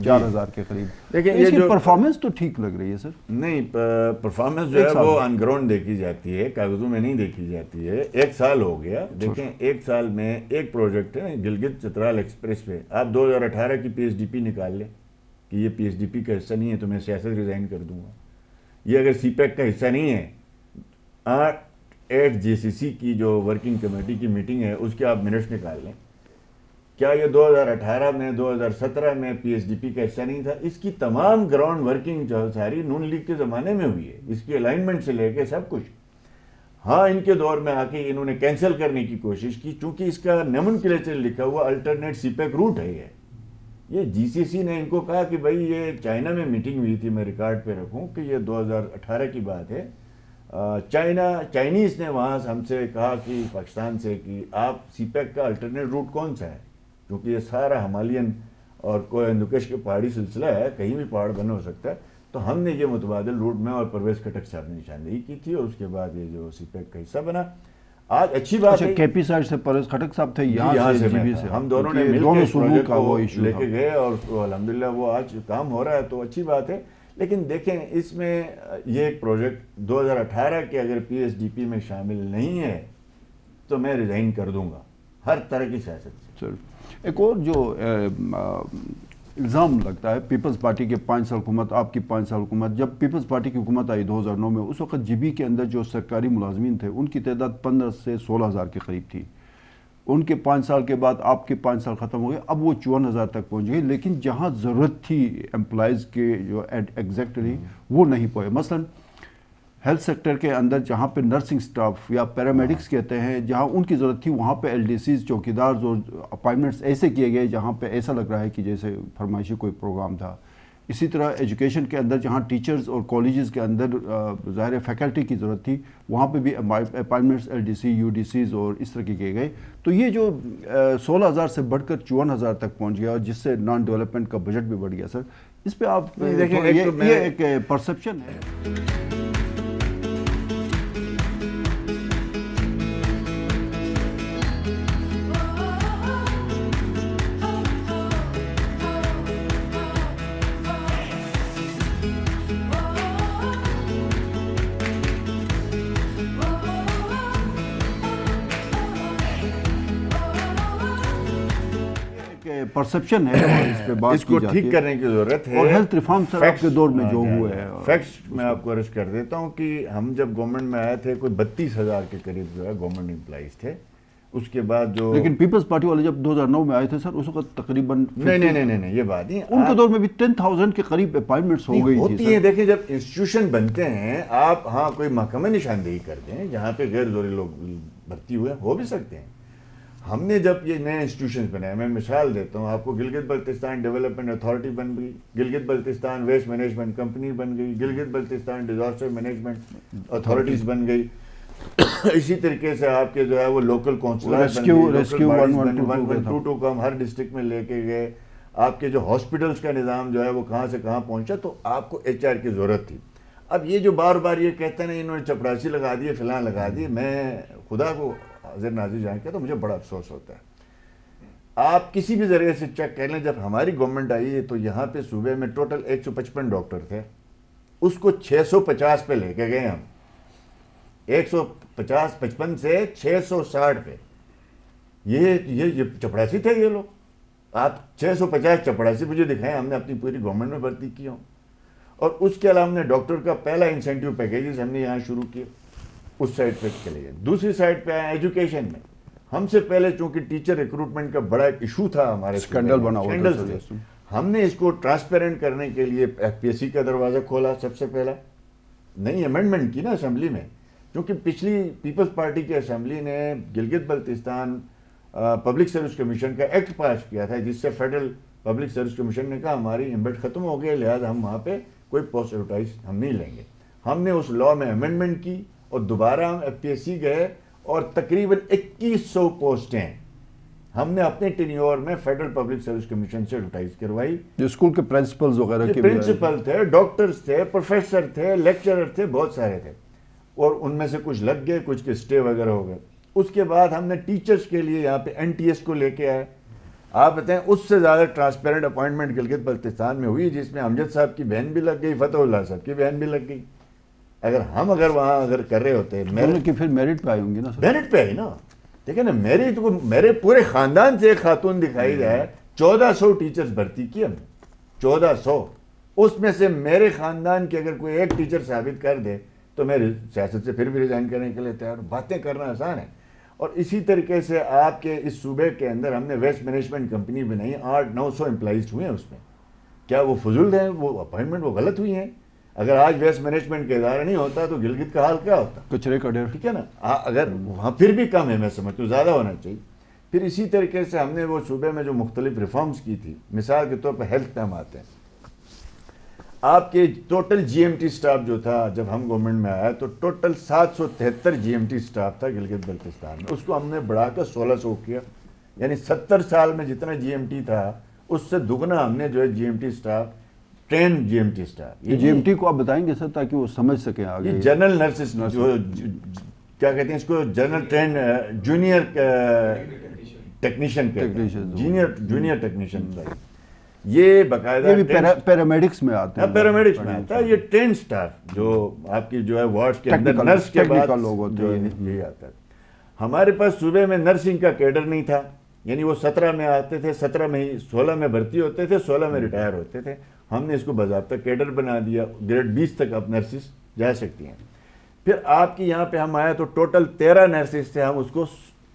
4000 کے قریب، دیکھیں اس کی پرفارمنس تو ٹھیک لگ رہی ہے سر. نہیں، پرفارمنس جو ہے وہ آن گراؤنڈ دیکھی جاتی ہے، کاغذوں میں نہیں دیکھی جاتی ہے. 1 سال ہو گیا. دیکھیں 1 سال میں ایک پروجیکٹ ہے گلگت چترال ایکسپریس وے، آپ 2018 کی پی ایس ڈی پی نکال لیں کہ یہ پی ایس ڈی پی کا حصہ نہیں ہے تو میں سیاست ریزائن کر دوں گا. یہ اگر سی پیک کا حصہ نہیں ہے، 8 جے سی سی کی جو ورکنگ کمیٹی کی میٹنگ ہے اس کے آپ منٹس نکال لیں. کیا یہ 2018 میں 2017 میں پی ایس ڈی پی کا حصہ نہیں تھا؟ اس کی تمام گراؤنڈ ورکنگ جو ساری نون لیگ کے زمانے میں ہوئی ہے، اس کی الائنمنٹ سے لے کے سب کچھ. ہاں ان کے دور میں آ کے انہوں نے کینسل کرنے کی کوشش کی، چونکہ اس کا نومنکلیچر لکھا ہوا الٹرنیٹ سی پیک روٹ ہے. یہ جی سی سی نے ان کو کہا کہ بھائی یہ چائنا میں میٹنگ ہوئی تھی، میں ریکارڈ پہ رکھوں کہ یہ 2018 کی بات ہے. چائنیز نے وہاں ہم سے کہا کہ پاکستان سے کہ آپ سی پیک کا الٹرنیٹ روٹ کون سا ہے، کیونکہ یہ سارا ہمالین اور کوہ ہندوکش کے پہاڑی سلسلہ ہے، کہیں بھی پہاڑ بنا ہو سکتا ہے. تو ہم نے یہ متبادل روٹ میں اور پرویز کھٹک صاحب نے نشاندہی کی تھی اور اس کے بعد یہ جو سی پیک کا حصہ بنا. آج اچھی بات ہے کے پی سائڈ سے پرویز کھٹک صاحب تھے، یہاں سے جی بی سے ہم دونوں نے مل کے پروجیکٹ کو لے کے گئے اور الحمدللہ وہ آج کام ہو رہا ہے تو اچھی بات ہے. لیکن دیکھیں اس میں یہ ایک پروجیکٹ 2018 کے اگر پی ایس ڈی پی میں شامل نہیں ہے تو میں ریزائن کر دوں گا ہر طرح کی سیاست سے. ایک اور جو الزام لگتا ہے پیپلز پارٹی کے 5 سال حکومت، آپ کی 5 سال حکومت، جب پیپلز پارٹی کی حکومت آئی 2009 میں، اس وقت جی بی کے اندر جو سرکاری ملازمین تھے ان کی تعداد 15 سے 16,000 کے قریب تھی. ان کے 5 سال کے بعد آپ کے 5 سال ختم ہو گئے، اب وہ 54,000 تک پہنچ گئے. لیکن جہاں ضرورت تھی امپلائیز کے جو ایگزیکٹلی وہ نہیں پہنچے. مثلاً ہیلتھ سیکٹر کے اندر جہاں پہ نرسنگ سٹاف یا پیرامیڈکس کہتے ہیں، جہاں ان کی ضرورت تھی وہاں پہ ایل ڈی سیز، چوکیدار اور اپائنٹمنٹس ایسے کیے گئے جہاں پہ ایسا لگ رہا ہے کہ جیسے فرمائشی کوئی پروگرام تھا. اسی طرح ایجوکیشن کے اندر جہاں ٹیچرز اور کالجز کے اندر ظاہر فیکلٹی کی ضرورت تھی وہاں پہ بھی appointments L D C, U D Cs اور اس طرح کے کیے گئے. تو یہ جو 16,000 سے بڑھ کر 54,000 تک پہنچ گیا اور جس سے نان ڈیولپمنٹ کا بجٹ بھی بڑھ گیا. سر اس پہ آپ دیکھیں، یہ ایک پرسپشن ہے. پرسپشن ہے اور اس پہ بات اس کو ٹھیک کرنے کی ضرورت ہے. اور ہیلتھ ریفارم سر آپ کے دور میں جو ہوئے ہیں فیکٹس میں آپ کو عرض کر دیتا ہوں کہ ہم جب گورنمنٹ میں آئے تھے کوئی 32,000 کے قریب جو ہے گورنمنٹ امپلائیز تھے. اس کے بعد جو لیکن پیپلز پارٹی والے جب 2009 میں آئے تھے سر اس وقت تقریباً نہیں یہ بات نہیں، ان کے دور میں بھی 10,000 کے قریب اپائنٹمنٹس ہو گئی ہوتی ہیں. دیکھیں جب انسٹیٹیوشن بنتے ہیں آپ ہاں کوئی محکمہ نشاندہی کرتے ہیں جہاں پہ غیر ضروری لوگ بھرتی ہوئے ہو بھی سکتے ہیں. ہم نے جب یہ نئے انسٹیٹیوشنز بنائے، میں مثال دیتا ہوں آپ کو، گلگت بلتستان ڈیولپمنٹ اتھارٹی بن گئی، Gilgit Baltistan waste management company بن گئی، Gilgit Baltistan disaster management authorities بن گئی. اسی طریقے سے آپ کے جو ہے وہ لوکل کونسلات بن گئی، ریسکیو 112 کو ہم ہر ڈسٹرکٹ میں لے کے گئے. آپ کے جو ہاسپٹلس کا نظام جو ہے وہ کہاں سے کہاں پہنچا. تو آپ کو ایچ آر کی ضرورت تھی. اب یہ جو بار بار یہ کہتے ہیں انہوں نے چپراسی لگا دیے، فلاں لگا دیے، میں خدا کو حاضر ناظر جان کے تو مجھے بڑا افسوس ہوتا ہے. آپ کسی بھی ذریعے سے چیک کر لیں، جب ہماری گورنمنٹ آئی ہے تو یہاں پہ صوبے میں ٹوٹل 155 ڈاکٹر تھے، اس کو 650 پہ لے کے گئے ہم. 155 سے 660 پہ. یہ چپڑاسی تھے یہ لوگ. آپ 650 چپڑاسی مجھے دکھائیں ہم نے اپنی پوری گورنمنٹ میں بھرتی کی ہوں. اور اس کے علاوہ ہم نے ڈاکٹر کا پہلا انسینٹیو پیکیجز ہم نے یہاں شروع کیے. اس سائڈ پہ چلے گئے. دوسری سائڈ پہ آئے ایجوکیشن میں. ہم سے پہلے چونکہ ٹیچر ریکروٹمنٹ کا بڑا ایک ایشو تھا ہمارے، اسکینڈل بنا ہوا تھا، ہم نے اس کو ٹرانسپیرنٹ کرنے کے لیے ایف پی ایس سی کا دروازہ کھولا. سب سے پہلا نئی امینڈمنٹ کی نا اسمبلی میں، کیونکہ پچھلی پیپلز پارٹی کی اسمبلی نے Gilgit Baltistan public service commission کا ایکٹ پاس کیا تھا جس سے فیڈرل پبلک سروس کمیشن نے کہا ہماری امبیڈ ختم ہو گیا، لہٰذا ہم وہاں پہ کوئی پوسٹ ایڈورٹائز ہم نہیں لیں گے. ہم نے اس لاء میں امینڈمنٹ کی اور دوبارہ ہم ایف پی ایس سی گئے اور تقریباً 2100 پوسٹیں ہم نے اپنے ٹینیور میں فیڈرل پبلک سروس کمیشن سے ایڈورٹائز کروائی. جو اسکول کے پرنسپلز وغیرہ کے پرنسپل تھے, ڈاکٹرز تھے, پروفیسر تھے, لیکچرر تھے, بہت سارے تھے, اور ان میں سے کچھ لگ گئے, کچھ کے اسٹے وغیرہ ہو گئے. اس کے بعد ہم نے ٹیچرز کے لیے یہاں پہ NTS کو لے کے آئے. آپ بتائیں اس سے زیادہ ٹرانسپیرنٹ اپوائنٹمنٹ گلگت بلتستان میں ہوئی جس میں امجد صاحب کی بہن بھی لگ گئی, فتح اللہ صاحب کی بہن بھی لگ گئی. اگر وہاں کر رہے ہوتے پھر میرٹ پہ آئی ہوں گی نا, میرٹ پہ آئی نا. دیکھیں نا, میرے پورے خاندان سے ایک خاتون دکھائی جائے, 1400 ٹیچرز بھرتی کی ہم, 1400. اس میں سے میرے خاندان کے اگر کوئی ایک ٹیچر ثابت کر دے تو میں سیاست سے پھر بھی ریزائن کرنے کے لیے تیار. باتیں کرنا آسان ہے. اور اسی طریقے سے آپ کے اس صوبے کے اندر ہم نے ویسٹ مینجمنٹ کمپنی بنائی, 800-900 امپلائیز ہوئے ہیں اس میں. کیا وہ فضول ہیں؟ وہ اپائنٹمنٹ وہ غلط ہوئی ہیں. اگر آج ویسٹ مینجمنٹ کا ادارہ نہیں ہوتا تو گلگت کا حال کیا ہوتا؟ کچرے کا ڈھیر. ٹھیک ہے نا. اگر وہاں پھر بھی کم ہے, میں سمجھتا ہوں زیادہ ہونا چاہیے. پھر اسی طریقے سے ہم نے وہ صوبے میں جو مختلف ریفارمز کی تھی, مثال کے طور پر ہیلتھ پہ ہم آتے ہیں. آپ کے ٹوٹل GMT سٹاف جو تھا جب ہم گورنمنٹ میں آیا تو ٹوٹل 773 GMT سٹاف تھا گلگت بلتستان میں. اس کو ہم نے بڑھا کر 1600 کیا. یعنی 70 سال میں جتنا GMT تھا اس سے دگنا ہم نے جو ہے GMT staff, train GMT staff. GMT کو آپ بتائیں گے سر تاکہ وہ سمجھ سکیں آگے. یہ جنرل نرسز جو کیا کہتے ہیں اس کو, general train junior technician junior technician. یہ باقاعدہ پیرامیڈکس میں آتے ہیں. پیرامیڈکس میں آتا ہے. یہ ٹرین سٹاف جو آپ کی جو ہے وارڈز کے اندر نرس کے بعد لوگ ہوتے ہیں, یہی آتا ہے. ہمارے پاس صوبے میں نرسنگ کا کیڈر نہیں تھا. یعنی وہ 17 میں آتے تھے, 17 میں ہی 16 میں بھرتی ہوتے تھے, 16 میں ریٹائر ہوتے تھے. ہم نے اس کو باضابطہ کیڈر بنا دیا. گریڈ 20 تک اب نرسز جا سکتی ہیں. پھر آپ کی یہاں پہ ہم آئے تو ٹوٹل 13 نرسز تھے, ہم اس کو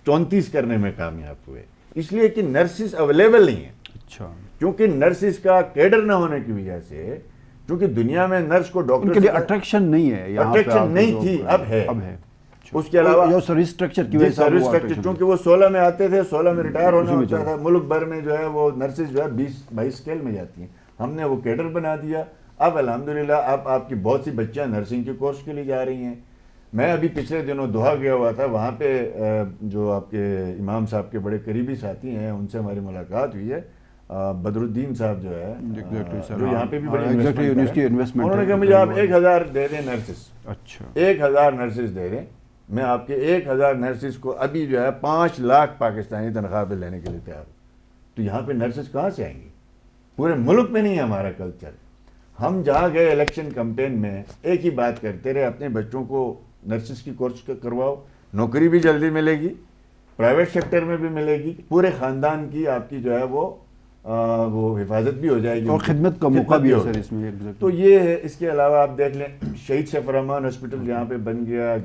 34 کرنے میں کامیاب ہوئے. اس لیے کہ نرسز اویلیبل نہیں ہیں. اچھا. کیونکہ نرسز کا کیڈر نہ ہونے کی وجہ سے, کیونکہ دنیا میں نرس کو ڈاکٹر کے لیے اٹریکشن نہیں ہے, اٹریکشن نہیں تھی, اب ہے. اس کے علاوہ سروس اسٹرکچر کی وجہ سے سروس اسٹرکچر, کیونکہ وہ 16 میں آتے تھے, 16 میں ریٹائر ہونا ہوتا تھا. ملک بھر میں جو ہے وہ نرسز جو ہے 20-22 اسکیل میں جاتی ہیں. ہم نے وہ کیڈر بنا دیا. اب الحمدللہ اب آپ کی بہت سی بچیاں نرسنگ کے کورس کے لیے جا رہی ہیں. میں ابھی پچھلے دنوں دوحہ گیا ہوا تھا, وہاں پہ جو آپ کے امام صاحب کے بڑے قریبی ساتھی ہیں ان سے ہماری ملاقات ہوئی ہے. بدر الدین صاحب جو ہے جو یہاں پہ بھی بڑی انویسٹمنٹ, انہوں نے کہا مجھے آپ 1000 دے دیں نرسز. اچھا. 1000 نرسز دے دیں, میں آپ کے 1000 نرسز کو ابھی جو ہے 5 لاکھ پاکستانی تنخواہ پہ لینے کے لیے تیار ہوں. تو یہاں پہ نرسز کہاں سے آئیں گی؟ پورے ملک میں نہیں ہے ہمارا کلچر. ہم جہاں گئے الیکشن کمپین میں ایک ہی بات کرتے رہے, اپنے بچوں کو نرسز کی کورس کرواؤ, نوکری بھی جلدی ملے گی, پرائیویٹ سیکٹر میں بھی ملے گی, پورے خاندان کی آپ کی جو ہے وہ حفاظت بھی ہو جائے گی اور خدمت کا موقع بھی ہے سر اس میں. تو یہ ہے. اس کے علاوہ آپ دیکھ لیں شہید سیف الرحمان ہاسپٹل یہاں پہ بن گیا.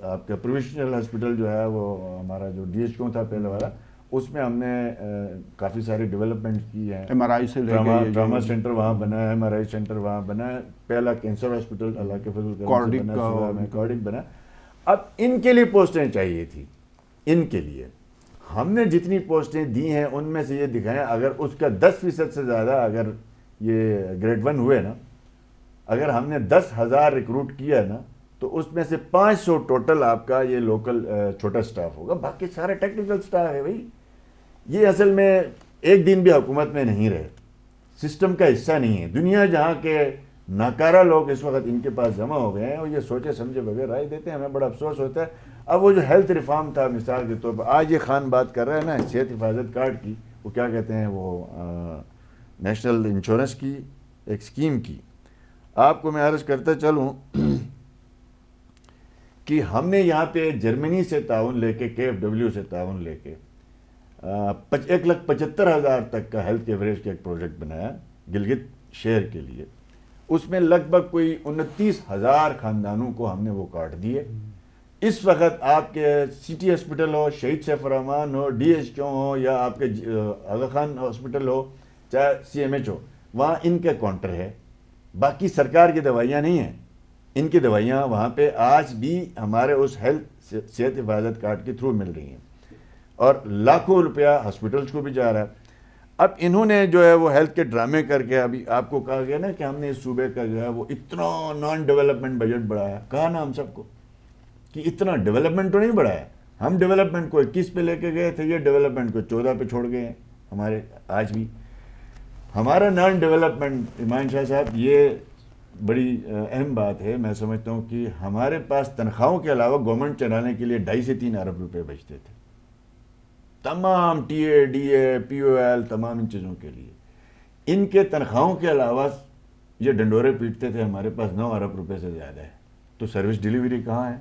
آپ کا پروویشنل ہاسپٹل جو ہے وہ ہمارا جو DHQ تھا پہلے والا, اس میں ہم نے کافی ساری ڈیولپمنٹ کی ہیں. MRI سے ٹراما سینٹر وہاں بنا ہے, MRI سینٹر وہاں بنا ہے. پہلا کینسر ہاسپٹل اللہ کے فضل کارڈک بنا. اب ان کے لیے پوسٹیں چاہیے تھی. ان کے لیے ہم نے جتنی پوسٹیں دی ہیں ان میں سے یہ دکھائیں, اگر اس کا 10% سے زیادہ اگر یہ گریڈ 1 ہوئے نا, اگر ہم نے 10,000 ریکروٹ کیا نا تو اس میں سے 500 ٹوٹل آپ کا یہ لوکل چھوٹا سٹاف ہوگا, باقی سارے ٹیکنیکل سٹاف ہے. بھائی یہ اصل میں ایک دن بھی حکومت میں نہیں رہے, سسٹم کا حصہ نہیں ہے. دنیا جہاں کے ناکارہ لوگ اس وقت ان کے پاس جمع ہو گئے ہیں اور یہ سوچے سمجھے بغیر رائے دیتے ہیں. ہمیں بڑا افسوس ہوتا ہے. اب وہ جو ہیلتھ ریفارم تھا مثال کے طور پر, آج یہ خان بات کر رہا ہے نا صحت حفاظت کارڈ کی, وہ کیا کہتے ہیں وہ نیشنل انشورنس کی ایک اسکیم کی. آپ کو میں عرض کرتا چلوں کہ ہم نے یہاں پہ جرمنی سے تعاون لے کے, KFW سے تعاون لے کے 1,75,000 تک کا ہیلتھ کوریج کا ایک پروجیکٹ بنایا گلگت شہر کے لیے. اس میں لگ بھگ کوئی 29,000 خاندانوں کو ہم نے وہ کارڈ دیے. اس وقت آپ کے سٹی ہاسپٹل ہو, شہید سیف الرحمان ہو, DHQ ہو, یا آپ کے آغا خان ہاسپٹل ہو, چاہے CMH ہو, وہاں ان کا کاؤنٹر ہے. باقی سرکار کی دوائیاں نہیں ہیں, ان کی دوائیاں وہاں پہ آج بھی ہمارے اس ہیلتھ صحت حفاظت کارڈ کے تھرو مل رہی ہیں, اور لاکھوں روپیہ ہاسپٹلس کو بھی جا رہا ہے. اب انہوں نے جو ہے وہ ہیلتھ کے ڈرامے کر کے, ابھی آپ کو کہا گیا نا کہ ہم نے اس صوبے کا جو ہے وہ اتنا نان ڈیولپمنٹ بجٹ بڑھایا. کہا نا ہم سب کو کہ اتنا ڈیولپمنٹ تو نہیں بڑھایا, ہم ڈیولپمنٹ کو 21 پہ لے کے گئے تھے, یہ ڈیولپمنٹ کو 14 پہ چھوڑ گئے ہیں ہمارے. آج بھی ہمارا نان ڈیولپمنٹ, ایمان شاہ صاحب یہ بڑی اہم بات ہے, میں سمجھتا ہوں کہ ہمارے پاس تنخواہوں کے علاوہ گورنمنٹ چلانے کے لیے 2.5 سے 3 ارب روپے بچتے تھے, تمام T A, D A, P O L, تمام ان چیزوں کے لیے. ان کے تنخواہوں کے علاوہ یہ ڈنڈورے پیٹتے تھے, ہمارے پاس 9 ارب روپے سے زیادہ ہے. تو سروس ڈیلیوری کہاں ہے؟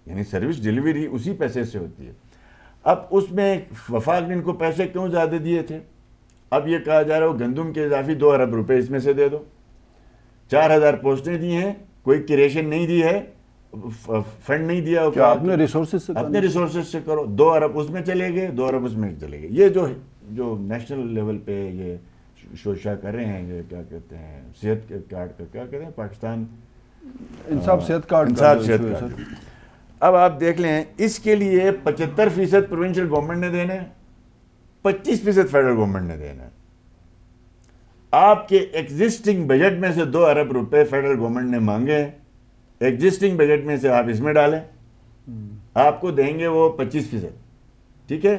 یعنی سروس ڈیلیوری اسی پیسے سے ہوتی ہے. اب اس میں وفاق نے ان کو پیسے کیوں زیادہ دیے تھے؟ اب یہ کہا جا رہا ہے گندم کے اضافی 2 ارب روپے اس میں سے دے دو. 4000 پوسٹیں دی ہیں, کوئی کریشن نہیں دی ہے, فنڈ نہیں دیا, اپنے ریسورسز سے کرو. 2 ارب اس میں چلے گئے, 2 ارب اس میں چلے گئے. یہ جو نیشنل لیول پہ یہ شوشا کر رہے ہیں, یہ کیا کہتے ہیں, صحت کارڈ کا کیا کہتے ہیں, پاکستان انصاف صحت کارڈ. اب آپ دیکھ لیں, اس کے لیے 75% پروونشل گورنمنٹ نے دینا ہے, 25% فیڈرل گورنمنٹ نے دینا ہے. آپ کے ایگزسٹنگ بجٹ میں سے 2 ارب روپے فیڈرل گورنمنٹ نے مانگے ہیں, ایگزسٹنگ بجٹ میں سے آپ اس میں ڈالیں, آپ کو دیں گے وہ 25%. ٹھیک ہے.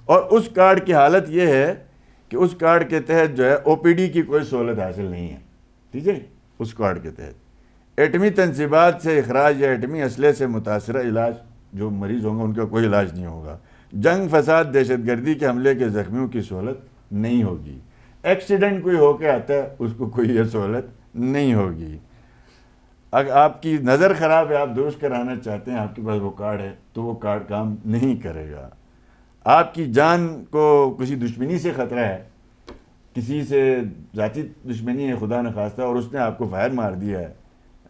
اور اس کارڈ کی حالت یہ ہے کہ اس کارڈ کے تحت جو ہے او پی ڈی کی کوئی سہولت حاصل نہیں ہے. ٹھیک ہے. اس کارڈ کے تحت ایٹمی تنصیبات سے اخراج یا ایٹمی اسلحے سے متاثرہ علاج, جو مریض ہوں گے ان کا کوئی علاج نہیں ہوگا. جنگ, فساد, دہشت گردی کے حملے کے زخمیوں کی سہولت نہیں ہوگی. ایکسیڈنٹ کوئی ہو کے آتا ہے اس کو کوئی یہ سہولت نہیں ہوگی. اگر آپ کی نظر خراب ہے, آپ درست کرانا چاہتے ہیں, آپ کے پاس وہ کارڈ ہے تو وہ کارڈ کام نہیں کرے گا. آپ کی جان کو کسی دشمنی سے خطرہ ہے, کسی سے ذاتی دشمنی ہے خدا نخواستہ, اور اس نے آپ کو فائر مار دیا ہے,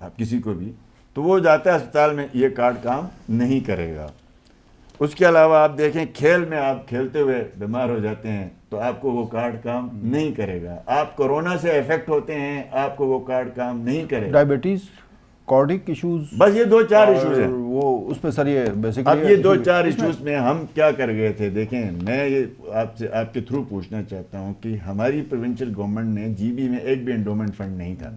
آپ کسی کو بھی, تو وہ جاتا ہے اسپتال میں, یہ کارڈ کام نہیں کرے گا. اس کے علاوہ آپ دیکھیں کھیل میں آپ کھیلتے ہوئے بیمار ہو جاتے ہیں تو آپ کو وہ کارڈ کام نہیں کرے گا. آپ کورونا سے افیکٹ ہوتے ہیں, آپ کو وہ کارڈ کام نہیں کرے گا. ڈائبٹیز, کارڈک ایشوز, بس یہ 2-4 ایشوز ہیں. وہ اس پہ سر یہ بیسیکلی اب یہ 2-4 ایشوز میں ہم کیا کر گئے تھے. دیکھیں, میں یہ آپ کے تھرو پوچھنا چاہتا ہوں کہ ہماری پروونشل گورنمنٹ نے جی بی میں ایک بھی انڈومنٹ فنڈ نہیں تھا.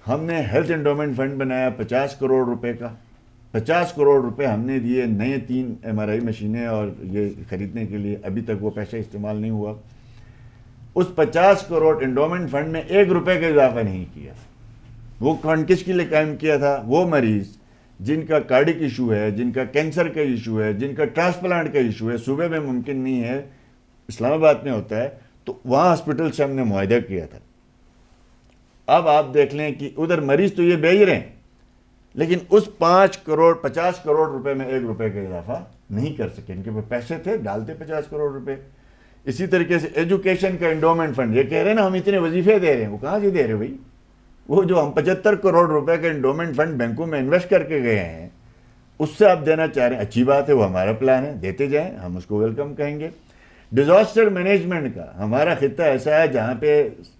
ہم نے ہیلتھ انڈومنٹ فنڈ بنایا 50 کروڑ روپے کا. 50 کروڑ روپے ہم نے دیے نئے 3 MRI مشینیں اور یہ خریدنے کے لیے. ابھی تک وہ پیسہ استعمال نہیں ہوا. اس 50 کروڑ انڈومنٹ فنڈ میں 1 روپے کا اضافہ نہیں کیا. وہ فنڈ کس کے لیے قائم کیا تھا؟ وہ مریض جن کا کارڈک ایشو ہے, جن کا کینسر کا ایشو ہے, جن کا ٹرانسپلانٹ کا ایشو ہے, صوبے میں ممکن نہیں ہے, اسلام آباد میں ہوتا ہے, تو وہاں ہاسپٹل سے ہم نے معاہدہ کیا تھا. اب آپ دیکھ لیں کہ ادھر مریض تو یہ بھیج رہے ہیں, لیکن اس 50 کروڑ روپے میں 1 روپے کا اضافہ نہیں کر سکے. ان کے پاس پیسے تھے, ڈالتے 50 کروڑ روپے. اسی طریقے سے ایجوکیشن کا انڈومنٹ فنڈ, یہ کہہ رہے ہیں نا ہم اتنے وظیفے دے رہے ہیں, وہ کہاں سے دے رہے بھائی؟ وہ جو ہم 75 کروڑ روپے کا انڈومنٹ فنڈ بینکوں میں انویسٹ کر کے گئے ہیں, اس سے آپ دینا چاہ رہے ہیں, اچھی بات ہے, وہ ہمارا پلان ہے, دیتے جائیں, ہم اس کو ویلکم کہیں گے. ڈیزاسٹر مینجمنٹ کا ہمارا خطہ ایسا ہے جہاں پہ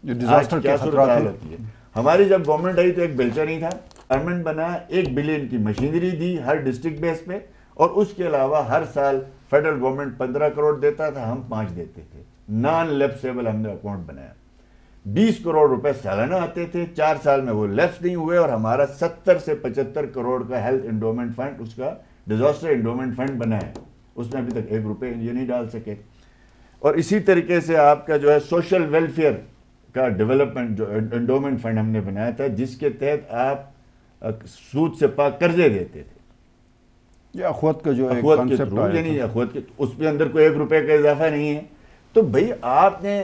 ڈیزاسٹر کیا صورتحال ہوتی ہے. ہماری جب گورنمنٹ آئی تو ایک بیلچہ نہیں تھا, گورنمنٹ بنا, 1 بلین کی مشینری دی ہر ڈسٹرکٹ بیس پہ, اور اس کے علاوہ ہر سال فیڈرل گورنمنٹ 15 کروڑ دیتا تھا, ہم 5 دیتے تھے. نان لیپسیبل ہم نے اکاؤنٹ بنایا. 20 کروڑ روپے سالانہ آتے تھے. 4 سال میں وہ لیپس نہیں ہوئے, اور ہمارا 70 سے 75 کروڑ کا ہیلتھ انڈومنٹ فنڈ, اس کا ڈیزاسٹر انڈومنٹ فنڈ بنا ہے. اس میں ابھی تک 1 روپے یہ نہیں ڈال سکے. اور اسی طریقے سے آپ کا جو ہے سوشل ویلفیئر کا ڈیولپمنٹ جو انڈومنٹ فنڈ ہم نے بنایا تھا, جس کے تحت آپ سود سے پاک قرضے دیتے تھے. یہ اخوت کا جو ہے اخوت کے تھرو, یعنی اخوت کے, اس پہ اندر کوئی 1 روپے کا اضافہ نہیں ہے. تو بھئی آپ نے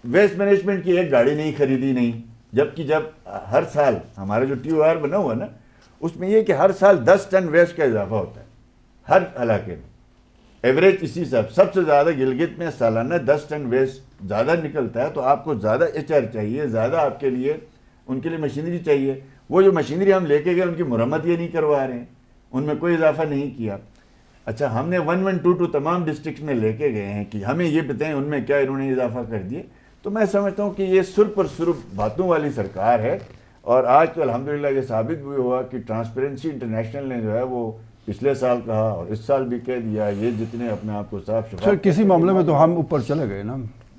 ویسٹ مینجمنٹ کی ایک گاڑی نہیں خریدی نہیں, جبکہ جب ہر سال ہمارا جو ٹی او آر بنا ہوا نا, اس میں یہ کہ ہر سال 10 ٹن ویسٹ کا اضافہ ہوتا ہے ہر علاقے میں. ایوریج اسی سب سے زیادہ گلگت میں سالانہ 10 ٹن ویسٹ زیادہ نکلتا ہے, تو آپ کو زیادہ ایچ آر چاہیے, زیادہ آپ کے لیے ان کے لیے مشینری چاہیے. وہ جو مشینری ہم لے کے گئے ان کی مرمت یہ نہیں کروا رہے ہیں, ان میں کوئی اضافہ نہیں کیا. اچھا, ہم نے 1122 تمام ڈسٹرکٹس میں لے کے گئے ہیں کہ ہمیں یہ بتائیں ان میں کیا انہوں نے اضافہ کر دیے. تو میں سمجھتا ہوں کہ یہ سر پر صرف باتوں والی سرکار ہے. اور آج تو الحمدللہ یہ ثابت بھی ہوا کہ ٹرانسپیرنسی انٹرنیشنل نے جو ہے وہ پچھلے سال کہا اور اس سال بھی کہہ دیا, یہ جتنے اپنے آپ کو صاف شفاف. سر کسی معاملے میں تو ہم اوپر چلے گئے نا,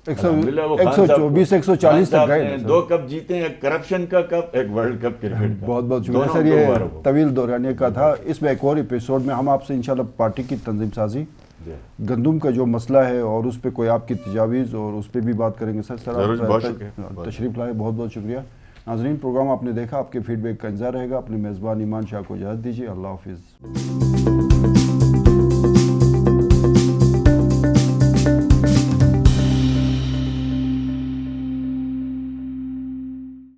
الحمدللہ وہ خان صاحب 124 140 خان تک صاحب گئے نے نا سر۔ 2 کپ جیتے ہیں، ایک کرپشن کا کپ، ایک ورلڈ کپ کرکٹ کا۔ بہت بہت شکریہ دونوں سر، کو یہ مبارک ہو۔ طویل دورانیہ کا تھا۔ اس میں ایک اور ایپیسوڈ میں ہم آپ سے انشاءاللہ پارٹی کی تنظیم سازی، گندم کا جو مسئلہ ہے اور اس پہ کوئی آپ کی تجاویز اور اس پہ بھی بات کریں گے سر۔ ضرور، بہت آپ شکریہ، تشریف لائے، بہت بہت شکریہ۔ ناظرین، پروگرام آپ نے دیکھا، آپ کے فیڈ بیک کا انتظار رہے گا۔ اپنے میزبان ایمان شاہ کو اجازت دیجیے، اللہ حافظ۔